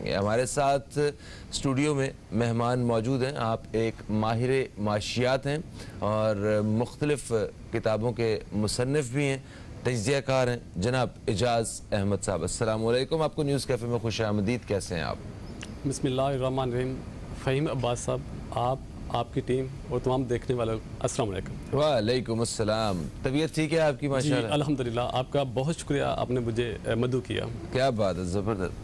करेंगे। हमारे साथ स्टूडियो में मेहमान मौजूद हैं। आप एक माहिर माशियात हैं और मुख्तलिफ किताबों के मुसन्निफ भी हैं, तज्ज़ियाकार हैं, जनाब एजाज़ अहमद साहब। अस्सलाम वालेकुम, आपको न्यूज़ कैफ़े में खुशामदीद। कैसे हैं आप? बिस्मिल्लाहिर्रहमानिर्रहीम। फ़हीम अब्बास साहब, आपकी टीम और तमाम देखने वालों अस्सलाम वालेकुम। वालेकुम अस्सलाम। तबीयत ठीक है आपकी? माशाअल्लाह। अल्हम्दुलिल्लाह, आपका बहुत शुक्रिया, आपने मुझे मदू किया। क्या बात है, ज़बरदस्त।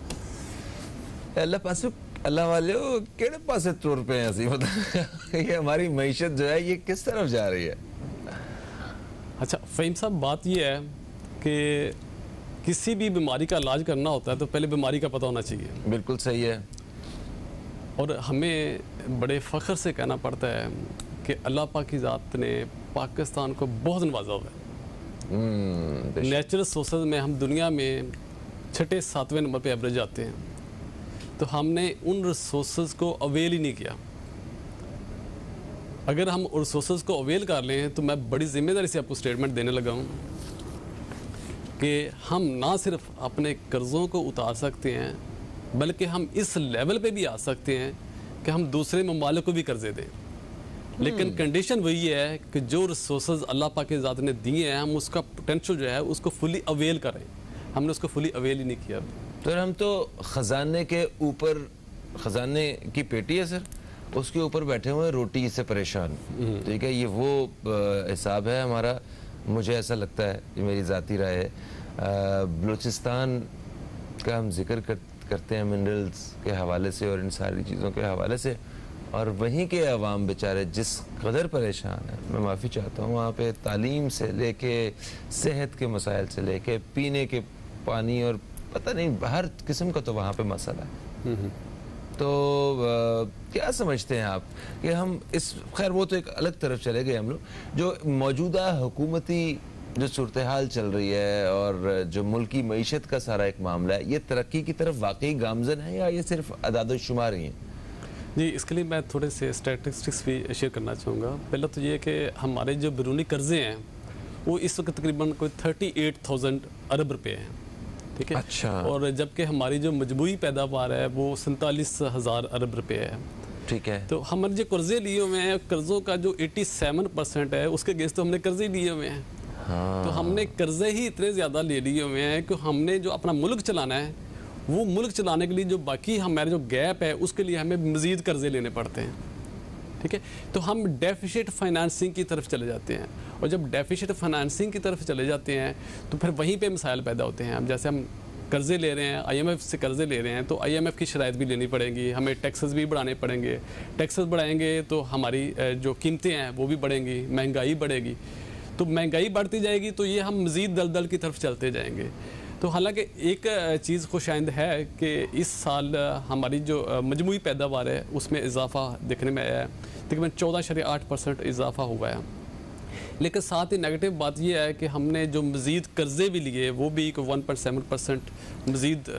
अल्लाह पास अल्लाह वाले केड़े पासे तुर पे हैं असी, मतलब ये हमारी मईशत जो है ये किस तरफ जा रही है? अच्छा फ़हीम साहब, बात ये है कि किसी भी बीमारी का इलाज करना होता है तो पहले बीमारी का पता होना चाहिए। बिल्कुल सही है। और हमें बड़े फ़ख्र से कहना पड़ता है कि अल्लाह पाक की ज़ात ने पाकिस्तान को बहुत नवाजा हुआ है। नेचुरल सोर्सेज में हम दुनिया में 6-7वें नंबर पे एवरेज आते हैं, तो हमने उन रिसोर्सेज को अवेल ही नहीं किया। अगर हम रिसोर्सेज को अवेल कर लें तो मैं बड़ी ज़िम्मेदारी से आपको स्टेटमेंट देने लगा हूँ कि हम ना सिर्फ अपने कर्ज़ों को उतार सकते हैं, बल्कि हम इस लेवल पे भी आ सकते हैं कि हम दूसरे ममालिक को भी कर्जे दें। लेकिन कंडीशन वही है कि जो रिसोर्सेज अल्लाह पाक की ज़ात ने दिए हैं, हम उसका पोटेंशियल जो है उसको फुली अवेल करें। हमने उसको फुली अवेल ही नहीं किया। तो हम तो ख़जाने के ऊपर, ख़जाने की पेटी है सर, उसके ऊपर बैठे हुए रोटी से परेशान। ठीक है, ये वो हिसाब है हमारा। मुझे ऐसा लगता है, ये मेरी ज़ाती राय है। बलूचिस्तान का हम जिक्र करते हैं मिनरल्स के हवाले से और इन सारी चीज़ों के हवाले से, और वहीं के अवाम बेचारे जिस कदर परेशान है, मैं माफ़ी चाहता हूँ, वहाँ पे तालीम से लेके सेहत के मसाइल से लेके पीने के पानी और पता नहीं हर किस्म का तो वहाँ पे मसला है। तो क्या समझते हैं आप कि हम इस, खैर वो तो एक अलग तरफ चले गए हम लोग, जो मौजूदा हुकूमती जो सूरत हाल चल रही है और जो मुल्की मईशत का सारा एक मामला है, ये तरक्की की तरफ वाकई गामजन है या ये सिर्फ अदाद शुमार ही है? जी, इसके लिए मैं थोड़े से स्टैटिस्टिक्स भी शेयर करना चाहूँगा। पहला तो ये कि हमारे जो बैरूनी कर्जे हैं वो इस वक्त तकरीबन कोई 38,000 अरब रुपये हैं। ठीक है। अच्छा। और जबकि हमारी जो मजबूरी पैदावार है वो 47,000 अरब रुपये है। ठीक है। तो हमारे जो कर्जे लिए हुए हैं, कर्ज़ों का जो 87% है उसके अगेंस्ट तो हमने कर्जे लिए हुए हैं। हाँ। तो हमने कर्जे ही इतने ज़्यादा ले लिए हुए हैं कि हमने जो अपना मुल्क चलाना है, वो मुल्क चलाने के लिए जो बाकी हमारे जो गैप है उसके लिए हमें मज़ीद कर्जे लेने पड़ते हैं। ठीक है। तो हम डेफिशिट फाइनेंसिंग की तरफ चले जाते हैं, और जब डेफिशिट फाइनेंसिंग की तरफ चले जाते हैं तो फिर वहीं पे मसाइल पैदा होते हैं। अब जैसे हम कर्जे ले रहे हैं, IMF से कर्जे ले रहे हैं, तो IMF की शराइत भी लेनी पड़ेगी, हमें टैक्सेस भी बढ़ाने पड़ेंगे। टैक्सेस बढ़ाएंगे तो हमारी जो कीमतें हैं वो भी बढ़ेंगी, महंगाई बढ़ेगी। तो महंगाई बढ़ती जाएगी तो ये हम मज़ीद दलदल की तरफ चलते जाएंगे। तो हालांकि एक चीज़ खुशाइंद है कि इस साल हमारी जो मजमूई पैदावार है उसमें इजाफा देखने में आया है, तकरीबन 14.8% इजाफा हुआ है। लेकिन साथ ही नेगेटिव बात यह है कि हमने जो मज़ीद कर्जे भी लिए वो भी 1.7% मज़ीद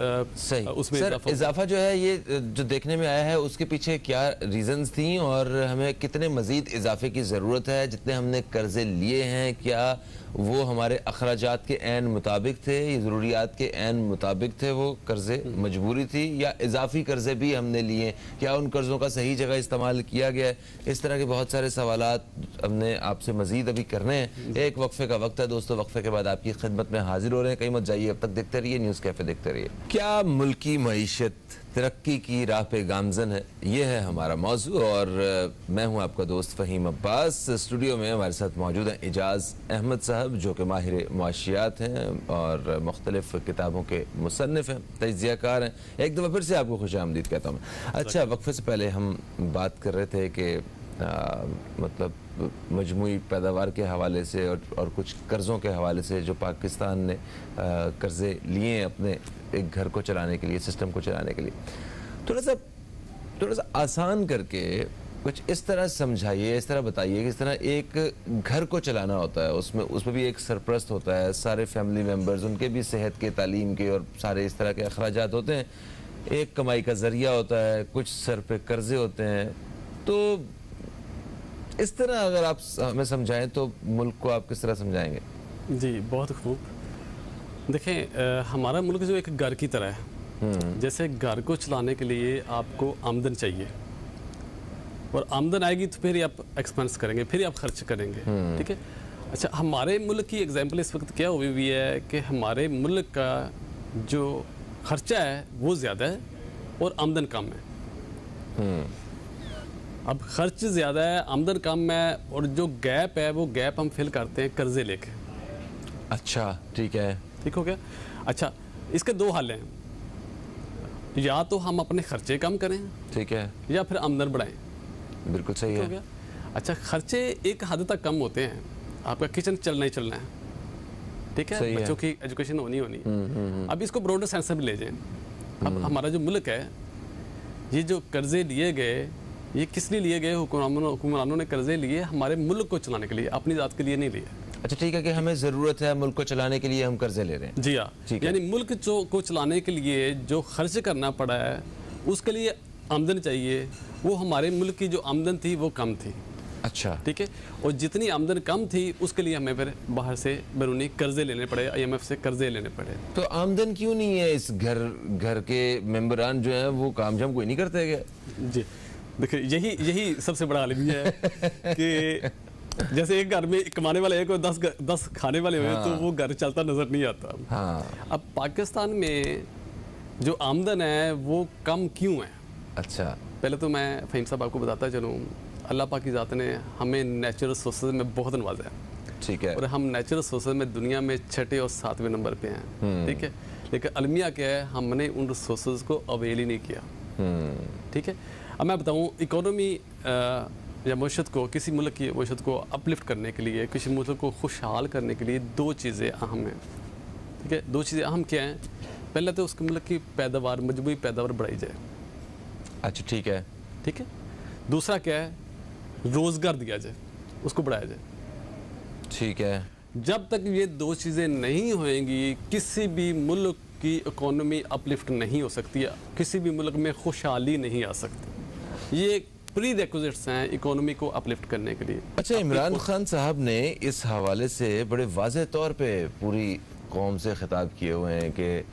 उसमें इजाफा जो है ये जो देखने में आया है, उसके पीछे क्या रीज़न्स थी और हमें कितने मज़ीद इजाफे की ज़रूरत है? जितने हमने कर्जे लिए हैं, क्या वो हमारे अखराजात के ऐन मुताबिक थे, ज़रूरियात के ऐन मुताबिक थे वो कर्जे, मजबूरी थी, या इजाफी कर्जे भी हमने लिए? क्या उन कर्ज़ों का सही जगह इस्तेमाल किया गया है? इस तरह के बहुत सारे सवालात हमने आपसे मज़ीद अभी करने हैं। एक वक्फे का वक्त है दोस्तों, वक्फे के बाद आपकी खिदमत में हाजिर हो रहे हैं। कहीं मत जाइए, अब तक देखते रहिए न्यूज़ कैफ़े, देखते रहिए। क्या मुल्की मईशत तरक्की की राह पे गामजन है? ये है हमारा मौजू, और मैं हूँ आपका दोस्त फ़हीम अब्बास। स्टूडियो में हमारे साथ मौजूद हैं एजाज़ अहमद साहब, जो कि माहिर मुआशियात हैं और मुख्तलिफ किताबों के मुसन्निफ हैं, तज्ज़ियाकार हैं। एक दफ़ा फिर से आपको खुशामदीद कहता हूँ। अच्छा, वक्फे से पहले हम बात कर रहे थे कि मतलब मजमूई पैदावार के हवाले से और कुछ कर्ज़ों के हवाले से जो पाकिस्तान ने कर्ज़े लिए अपने एक घर को चलाने के लिए, सिस्टम को चलाने के लिए, थोड़ा सा आसान करके कुछ इस तरह समझाइए, इस तरह बताइए कि इस तरह एक घर को चलाना होता है, उसमें भी एक सरपरस्त होता है, सारे फैमिली मेम्बर्स, उनके भी सेहत के, तालीम के और सारे इस तरह के अखराजात होते हैं, एक कमाई का ज़रिया होता है, कुछ सर पे कर्जे होते हैं। तो इस तरह अगर आप हमें समझाएं तो मुल्क को आप किस तरह समझाएंगे? जी, बहुत खूब। देखें, हमारा मुल्क जो एक घर की तरह है, जैसे घर को चलाने के लिए आपको आमदन चाहिए, और आमदन आएगी तो फिर ही आप एक्सपेंस करेंगे, फिर ही आप खर्च करेंगे, ठीक है। अच्छा, हमारे मुल्क की एग्जांपल इस वक्त क्या हुई हुई है कि हमारे मुल्क का जो खर्चा है वो ज़्यादा है और आमदन कम है। अब खर्च ज़्यादा है, आमदन कम है, और जो गैप है वो गैप हम फिल करते हैं कर्जे लेके। अच्छा, ठीक है, ठीक हो गया। अच्छा, इसके दो हल हैं, या तो हम अपने खर्चे कम करें, ठीक है, या फिर आमदन बढ़ाएं। बिल्कुल सही हो है। गया। अच्छा, खर्चे एक हद तक कम होते हैं, आपका किचन चलना ही चलना है, ठीक है, बच्चों की एजुकेशन होनी है। अब इसको ब्रॉडर सेंस में ले जाएं। अब हमारा जो मुल्क है, ये जो कर्जे लिए गए, ये किस लिए लिए गए? हुक्मरानों ने कर्जे लिए हमारे मुल्क को चलाने के लिए, अपनी ज़ात के लिए नहीं लिए। अच्छा, ठीक है, कि हमें ज़रूरत है मुल्क को चलाने के लिए, हम कर्जे ले रहे हैं। जी हाँ, यानी मुल्क को चलाने के लिए जो खर्च करना पड़ा है, उसके लिए आमदन चाहिए। वो हमारे मुल्क की जो आमदन थी वो कम थी। अच्छा, ठीक है, और जितनी आमदन कम थी उसके लिए हमें फिर बाहर से बैरूनी कर्जे लेने पड़े, IMF से कर्जे लेने पड़े। तो आमदन क्यों नहीं है? इस घर के मेंबरान जो हैं वो काम जम कोई नहीं करते क्या? जी, देखिए, यही सबसे बड़ा आलिम है कि जैसे एक घर में कमाने वाले एक और 10 खाने वाले हुए, तो वो घर चलता नजर नहीं आता। हाँ। अब पाकिस्तान में जो आमदन है वो कम क्यों है? अच्छा, पहले तो मैं फ़हीम साहब आपको बताता चलूँ, अल्लाह पाक की ज़ात ने हमें नेचुरल सोर्सेज में बहुत नवाजा है, ठीक है, और हम नेचुरल सोर्सेज में दुनिया में 6 और 7वें नंबर पे हैं, ठीक है। लेकिन अलमिया क्या है, हमने उन रिसोर्सेज को अवेल ही नहीं किया, ठीक है। अब मैं बताऊँ, इकोनॉमी या मईशत को, किसी मुल्क की मईशत को अपलिफ्ट करने के लिए, किसी मुल्क को खुशहाल करने के लिए 2 चीज़ें अहम हैं, ठीक है। 2 चीज़ें अहम क्या हैं? पहले तो उसके मुल्क की पैदावार, मजमूई पैदावार बढ़ाई जाए। अच्छा, ठीक है, ठीक है। दूसरा क्या है? रोज़गार दिया जाए, उसको बढ़ाया जाए। ठीक है। जब तक ये 2 चीज़ें नहीं होएंगी, किसी भी मुल्क की इकोनॉमी अपलिफ्ट नहीं हो सकती है, किसी भी मुल्क में खुशहाली नहीं आ सकती। ये प्री रिक्विजिट्स हैं इकोनॉमी को अपलिफ्ट करने के लिए। अच्छा, इमरान खान साहब ने इस हवाले से बड़े वाज़ेह तौर पे पूरी कौम से खिताब किए हुए हैं कि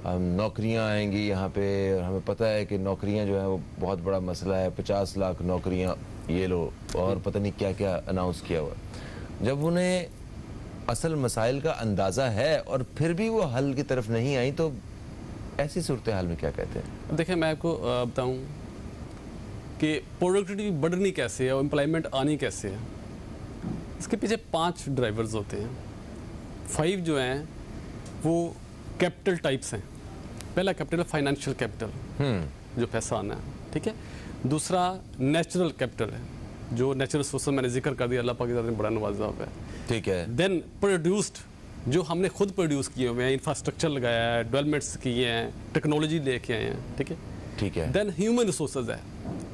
नौकरियां आएंगी यहाँ पे, और हमें पता है कि नौकरियां जो है वो बहुत बड़ा मसला है, 50 लाख नौकरियां ये लो, और पता नहीं क्या क्या अनाउंस किया हुआ। जब उन्हें असल मसाइल का अंदाज़ा है और फिर भी वो हल की तरफ नहीं आई, तो ऐसी सूरत हाल में क्या कहते हैं? देखिए, मैं आपको बताऊँ कि प्रोडक्टिविटी बढ़नी कैसे है और एम्प्लॉयमेंट आनी कैसे है। इसके पीछे 5 ड्राइवर्स होते हैं। 5 जो हैं वो कैपिटल टाइप्स हैं। पहला कैपिटल फाइनेंशियल कैपिटल, जो पैसा आना है, ठीक है। दूसरा नेचुरल कैपिटल है, जो नेचुरल सोर्स मैंने जिक्र कर दिया, अल्लाह पाक ने बड़ा नवाजा हुआ है, ठीक है। देन प्रोड्यूस्ड, जो हमने खुद प्रोड्यूस किए हुए हैं, इंफ्रास्ट्रक्चर लगाया है, डेवलपमेंट्स किए हैं, टेक्नोलॉजी लेके आए हैं, ठीक है, ठीक है। देन ह्यूमन रिसोर्सेज है,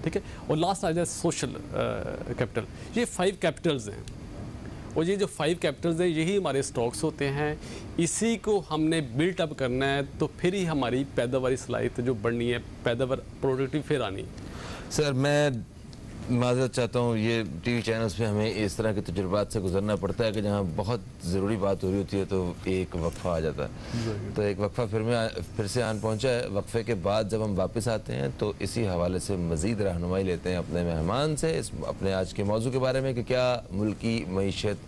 ठीक है, और लास्ट आ जाए सोशल कैपिटल। ये 5 कैपिटल्स हैं, और ये जो 5 कैपिटल्स हैं यही हमारे स्टॉक्स होते हैं। इसी को हमने बिल्ट अप करना है, तो फिर ही हमारी पैदावारी सलाहियत जो बढ़नी है, पैदावार प्रोडक्टिव फिर आनी। सर, मैं माजरत चाहता हूँ, ये टीवी चैनल्स पे हमें इस तरह के तजुर्बात से गुजरना पड़ता है कि जहाँ बहुत ज़रूरी बात हो रही होती है तो एक वक्फा आ जाता है। तो एक वक्फा फिर से आन पहुँचा है। वक्फे के बाद जब हम वापस आते हैं तो इसी हवाले से मज़ीद रहनुमाई लेते हैं अपने मेहमान से, अपने आज के मौजू के बारे में कि क्या मुल्क की मईशत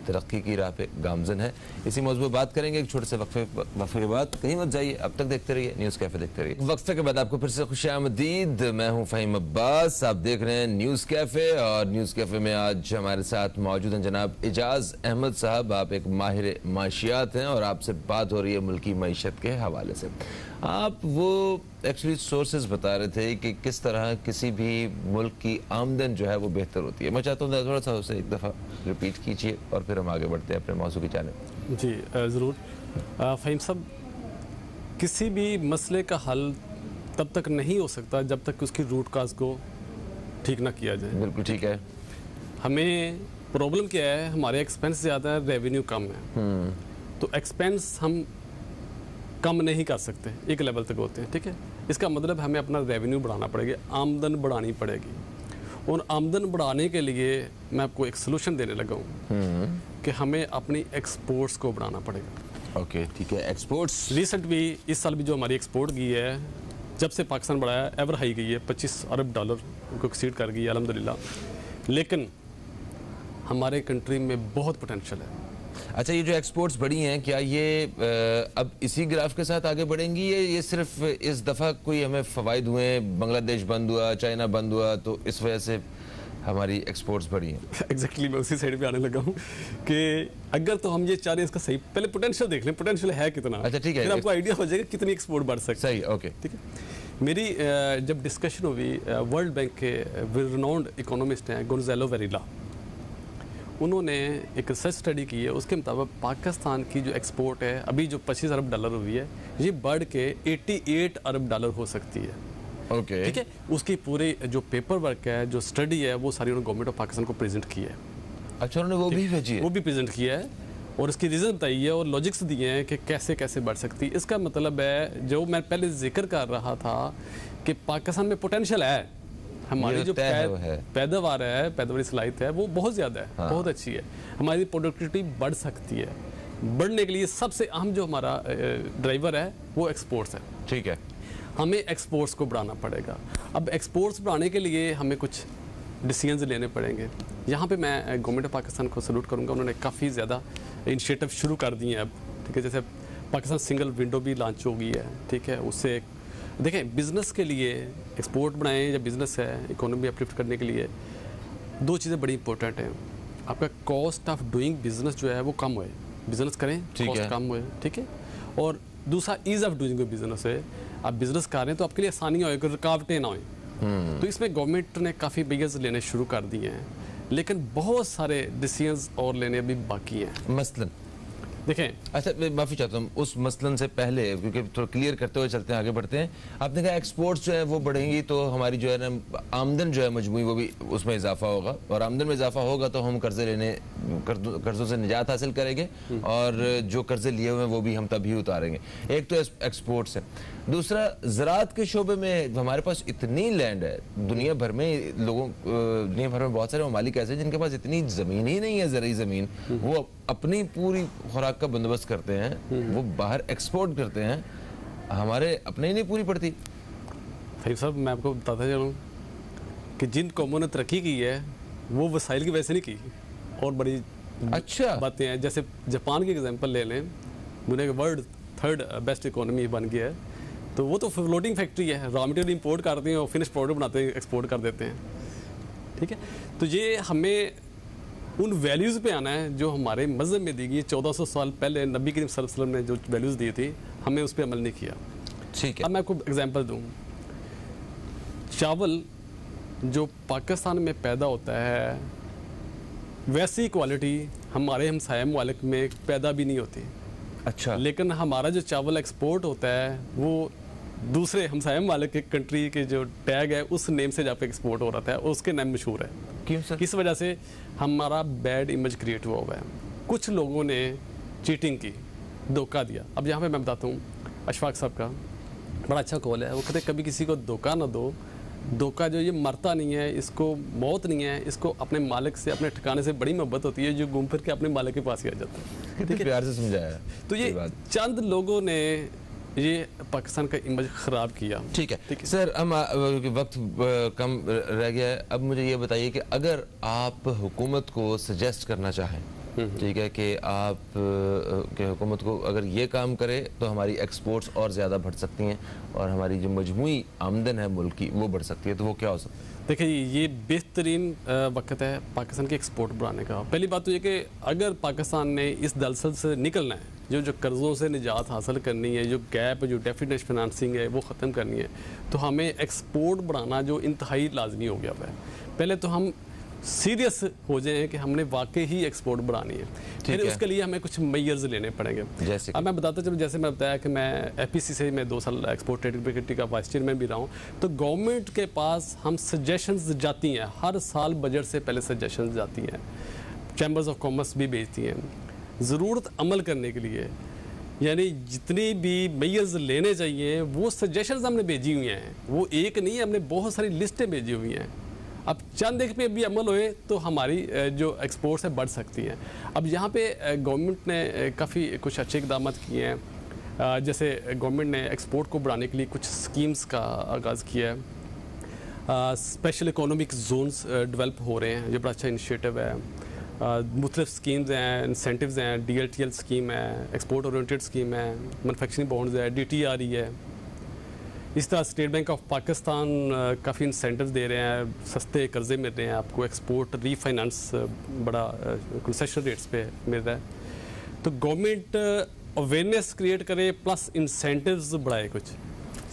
तरक्की की राह पे गामजन है। इसी मौजू पर बात करेंगे एक छोटे से वक्फे के बाद। कहीं मत जाइए, अब तक देखते रहिए न्यूज़ कैफ़े, देखते रहिए। वक्फे के बाद आपको फिर से खुशामदीद। मैं हूं फ़हीम अब्बास, आप देख रहे हैं न्यूज़ कैफ़े, और न्यूज़ कैफ़े में आज हमारे साथ मौजूद हैं जनाब एजाज अहमद साहब। आप एक माहिर माशियात हैं और आपसे बात हो रही है मुल्की मईशत के हवाले से। आप वो एक्चुअली सोर्सेज बता रहे थे कि किस तरह किसी भी मुल्क की आमदन जो है वो बेहतर होती है। मैं चाहता हूँ थोड़ा सा उसे एक दफ़ा रिपीट कीजिए और फिर हम आगे बढ़ते हैं अपने मौजू की जानिब। जी ज़रूर। फ़हीम साहब, किसी भी मसले का हल तब तक नहीं हो सकता जब तक उसकी रूट काज को ठीक ना किया जाए। बिल्कुल ठीक है। हमें प्रॉब्लम क्या है, हमारे एक्सपेंस ज़्यादा है, रेवेन्यू कम है। तो एक्सपेंस हम कम नहीं कर सकते, एक लेवल तक होते हैं, ठीक है। इसका मतलब हमें अपना रेवेन्यू बढ़ाना पड़ेगा, आमदन बढ़ानी पड़ेगी। और आमदन बढ़ाने के लिए मैं आपको एक सलूशन देने लगा हूँ कि हमें अपनी एक्सपोर्ट्स को बढ़ाना पड़ेगा। ओके, ठीक है। एक्सपोर्ट्स रिसेंट भी इस साल भी जो हमारी एक्सपोर्ट की है, जब से पाकिस्तान बढ़ा है, एवर हाई गई है, 25 अरब डॉलर को एक्सीड कर गई है अल्हम्दुलिल्लाह। लेकिन हमारे कंट्री में बहुत पोटेंशियल है। अच्छा, ये जो एक्सपोर्ट्स बढ़ी हैं, क्या ये अब इसी ग्राफ के साथ आगे बढ़ेंगी, या ये सिर्फ इस दफ़ा कोई हमें फ़वाइद हुए, बांग्लादेश बंद हुआ, चाइना बंद हुआ, तो इस वजह से हमारी एक्सपोर्ट्स बढ़ी हैं? एग्जैक्टली मैं उसी साइड पे आने लगा हूँ कि अगर तो हम ये चाह रहे हैं इसका सही, पहले पोटेंशियल देख लें, पोटेंशियल है कितना। अच्छा, ठीक है। फिर आपको आइडिया हो जाएगा कितनी एक्सपोर्ट बढ़ सकती है। सही, ओके। ठीक है। मेरी जब डिस्कशन हुई वर्ल्ड बैंक के रिनाउंड इकोनॉमिस्ट हैं गोंजालो वेरिला, उन्होंने एक रिसर्च स्टडी की है। उसके मुताबिक पाकिस्तान की जो एक्सपोर्ट है अभी जो 25 अरब डॉलर हुई है, ये बढ़ के 88 अरब डॉलर हो सकती है। ओके, ठीक है। उसकी पूरे जो पेपर वर्क है, जो स्टडी है, वो सारी उन्होंने गवर्नमेंट ऑफ पाकिस्तान को प्रेजेंट की है। अच्छा, उन्होंने वो भी भेजी है? वो भी प्रेजेंट किया है और इसकी रीज़न बताई है और लॉजिक्स दिए हैं कि कैसे कैसे बढ़ सकती है। इसका मतलब है, जो मैं पहले जिक्र कर रहा था कि पाकिस्तान में पोटेंशियल है, हमारी जो पैदावार है, पैदावारी सलाहियत है, वो बहुत ज़्यादा है। हाँ। बहुत अच्छी है। हमारी प्रोडक्टिविटी बढ़ सकती है। बढ़ने के लिए सबसे अहम जो हमारा ड्राइवर है वो एक्सपोर्ट्स है। ठीक है। हमें एक्सपोर्ट्स को बढ़ाना पड़ेगा। अब एक्सपोर्ट्स बढ़ाने के लिए हमें कुछ डिसीजंस लेने पड़ेंगे। यहाँ पे मैं गवर्नमेंट ऑफ पाकिस्तान को सल्यूट करूँगा। उन्होंने काफ़ी ज़्यादा इनिशिएटिव शुरू कर दिए हैं अब। ठीक है, जैसे पाकिस्तान सिंगल विंडो भी लॉन्च हो गई है। ठीक है, उससे देखें, बिज़नेस के लिए एक्सपोर्ट बढ़ाएं या बिज़नेस है, इकोनॉमी अपलिफ्ट करने के लिए दो चीज़ें बड़ी इंपॉर्टेंट हैं। आपका कॉस्ट ऑफ डूइंग बिजनेस जो है वो कम होए, बिजनेस करें, कॉस्ट कम होए। ठीक है। और दूसरा ईज़ ऑफ डूइंग बिजनेस है, आप बिजनेस कर रहे हैं तो आपके लिए आसानी होए, रुकावटें ना होए। तो इसमें गवर्नमेंट ने काफ़ी बिगर्स लेने शुरू कर दिए हैं, लेकिन बहुत सारे डिसीजंस और लेने अभी बाकी हैं। मसलन देखें, अच्छा, मैं माफ़ी चाहता हूँ उस मसलन से पहले, क्योंकि थोड़ा क्लियर करते हुए चलते हैं, आगे बढ़ते हैं। आपने कहा एक्सपोर्ट्स जो है वो बढ़ेंगी तो हमारी जो है ना आमदन जो है मजमूई, वो भी उसमें इजाफा होगा, और आमदन में इजाफा होगा तो हम कर्ज़ों से निजात हासिल करेंगे, और जो कर्जे लिए हुए हैं वो भी हम तभी उतारेंगे। एक तो एक्सपोर्ट्स है। दूसरा, ज़राअत के शोबे में हमारे पास इतनी लैंड है, दुनिया भर में बहुत सारे ममालिक ऐसे हैं जिनके पास इतनी ज़मीन ही नहीं है, ज़रूरी ज़मीन, वो अपनी पूरी खुराक का बंदोबस्त करते हैं, वो बाहर एक्सपोर्ट करते हैं, हमारे अपने ही नहीं पूरी पड़ती। भाई साहब, मैं आपको बताता चलूँ कि जिन कौमों ने तरक्की की है वो वसाइल की वजह से नहीं की, और बड़ी अच्छा बातें हैं। जैसे जापान की एग्जांपल ले लें, दुनिया के वर्ल्ड 3rd बेस्ट इकोनॉमी बन गया है, तो वो तो फ्लोटिंग फैक्ट्री है, रॉ मटेरियल इंपोर्ट करते हैं और फिनिश प्रोडक्ट बनाते हैं, एक्सपोर्ट कर देते हैं। ठीक है। तो ये हमें उन वैल्यूज़ पे आना है जो हमारे मज़हब में दी गई। 1400 साल पहले नबी करीम सल्लल्लाहु अलैहि वसल्लम ने जो वैल्यूज़ दी थी, हमें उस पर अमल नहीं किया। ठीक है। अब मैं आपको एग्जांपल दूँ, चावल जो पाकिस्तान में पैदा होता है वैसी क्वालिटी हमारे हमसाया मुमालिक में पैदा भी नहीं होती। अच्छा। लेकिन हमारा जो चावल एक्सपोर्ट होता है वो दूसरे हमसाया मुमालिक के कंट्री के जो टैग है उस नेम से जहाँ पे एक्सपोर्ट हो रहा है, उसके नाम मशहूर है। क्यों सर? किस वजह से हमारा बैड इमेज क्रिएट हुआ है। कुछ लोगों ने चीटिंग की, धोखा दिया। अब यहाँ पे मैं बताता हूँ, अशफाक साहब का बड़ा अच्छा कॉल है, वो कहते कभी किसी को धोखा ना दो। धोखा जो ये मरता नहीं है, इसको मौत नहीं है, इसको अपने मालिक से, अपने ठिकाने से बड़ी मोहब्बत होती है, जो घूम फिर के अपने मालिक के पास ही आ जाता है। ठीक है, प्यार से समझाया। तो ये चंद लोगों ने ये पाकिस्तान का इमेज ख़राब किया। ठीक है सर, हम वक्त कम रह गया है। अब मुझे ये बताइए कि अगर आप हुकूमत को सजेस्ट करना चाहें, ठीक है, कि आप के हुकूमत को अगर ये काम करे तो हमारी एक्सपोर्ट्स और ज़्यादा बढ़ सकती हैं और हमारी जो मजमूई आमदन है मुल्क की वो बढ़ सकती है, तो वो क्या हो सकता है? देखिए, ये बेहतरीन वक्त है पाकिस्तान की एक्सपोर्ट बढ़ाने का। पहली बात तो ये कि अगर पाकिस्तान ने इस दलदल से निकलना है, जो कर्ज़ों से निजात हासिल करनी है, जो गैप, जो डेफिनेट फाइनेंसिंग है वो ख़त्म करनी है, तो हमें एक्सपोर्ट बढ़ाना जो इंतहाई लाजमी हो गया है। पहले तो हम सीरियस हो जाए कि हमने वाकई ही एक्सपोर्ट बढ़ानी है, फिर उसके लिए हमें कुछ मेजर्स लेने पड़ेंगे। जैसे अब मैं बताता चलूँ, जैसे मैं बताया कि मैं एपीसी से मैं 2 साल एक्सपोर्ट ट्रेडिंग कमेटी का वाइस चेयरमैन भी रहा हूँ, तो गवर्नमेंट के पास हम सजेशंस जाती हैं, हर साल बजट से पहले सजेशंस जाती हैं, चैम्बर्स ऑफ कॉमर्स भी भेजती हैं ज़रूरत अमल करने के लिए। यानी जितनी भी मेजर्स लेने चाहिए वो सजेशंस हमने भेजी हुई हैं, वो एक नहीं, हमने बहुत सारी लिस्टें भेजी हुई हैं। अब चंद एक पे भी अमल होए तो हमारी जो एक्सपोर्ट्स है बढ़ सकती हैं। अब यहाँ पे गवर्नमेंट ने काफ़ी कुछ अच्छे इकदाम किए हैं। जैसे गवर्नमेंट ने एक्सपोर्ट को बढ़ाने के लिए कुछ स्कीम्स का आगाज़ किया है। स्पेशल इकोनॉमिक जोन्स डेवलप हो रहे हैं, ये बड़ा अच्छा इनिशिएटिव है। मुख्तलिफ स्कीम्स हैं, इंसेंटिव्स हैं, DLTL स्कीम है, एक्सपोर्ट ओरिएंटेड स्कीम है, मैनुफैक्चरिंग बॉन्ड्स है, DT आ रही है। इस तरह स्टेट बैंक ऑफ पाकिस्तान काफ़ी इंसेंटिव्स दे रहे हैं, सस्ते कर्जे मिल रहे हैं आपको, एक्सपोर्ट रीफाइनेंस बड़ा कंसेशन रेट्स पे मिल रहा है। तो गवर्नमेंट अवेयरनेस क्रिएट करे प्लस इंसेंटिव्स बढ़ाए कुछ।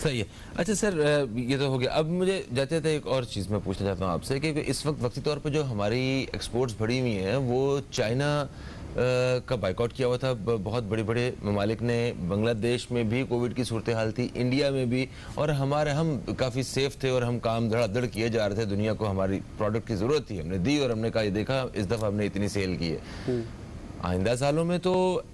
सही है। अच्छा सर, ये तो हो गया। अब मुझे जाते जाते एक और चीज़ मैं पूछना चाहता हूँ आपसे कि इस वक्त वक्ती तौर पे जो हमारी एक्सपोर्ट्स बढ़ी हुई हैं वो चाइना का बाइकआउट किया हुआ था। बहुत बड़े बड़े ममालिक ने, बांग्लादेश में भी कोविड की सूरत हाल थी, इंडिया में भी, और हम काफ़ी सेफ थे और हम काम धड़ाधड़ किए जा रहे थे। दुनिया को हमारी प्रोडक्ट की ज़रूरत थी, हमने दी और हमने कहा ये देखा इस दफ़ा हमने इतनी सेल की है। आइंदा सालों में तो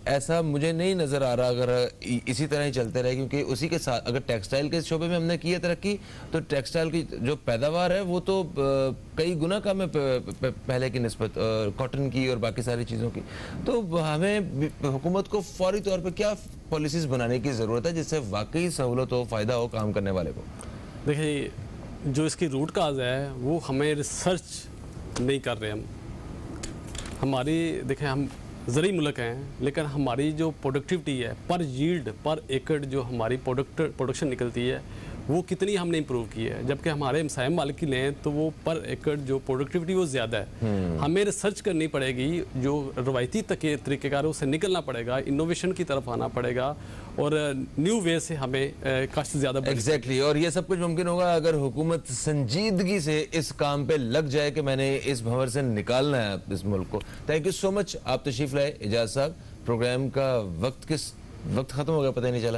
ऐसा मुझे नहीं नज़र आ रहा, अगर इसी तरह ही चलते रहे, क्योंकि उसी के साथ अगर टेक्सटाइल के शोबे में हमने की है तरक्की, तो टेक्सटाइल की जो पैदावार है वो तो कई गुना कम है पहले की निस्बत, कॉटन की और बाकी सारी चीज़ों की। तो हमें हुकूमत को फौरी तौर पर क्या पॉलिसीज़ बनाने की ज़रूरत है जिससे वाकई सहूलत हो, फ़ायदा हो काम करने वाले को? देखिए, जो इसकी रूट काज है वो हमें रिसर्च नहीं कर रहे हमारी। देखें, हम ज़रूरी मुल्क हैं, लेकिन हमारी जो प्रोडक्टिविटी है पर यील्ड पर एकड़ जो हमारी प्रोडक्शन निकलती है वो कितनी हमने इम्प्रूव की है, जबकि हमारे हमसाया मालिक की लें तो वो पर एकड़ जो प्रोडक्टिविटी वो ज़्यादा है। हमें रिसर्च करनी पड़ेगी, जो रवायती तरीक़ेकार है उससे निकलना पड़ेगा, इनोवेशन की तरफ आना पड़ेगा और न्यू वे से हमें कास्ट ज़्यादा एग्जैक्टली। और ये सब कुछ मुमकिन होगा अगर हुकूमत संजीदगी से इस काम पे लग जाए कि मैंने इस भंवर से निकालना है इस मुल्क को। थैंक यू सो मच, आप तशरीफ लाए एजाज साहब। प्रोग्राम का वक्त खत्म हो गया, पता ही नहीं चला।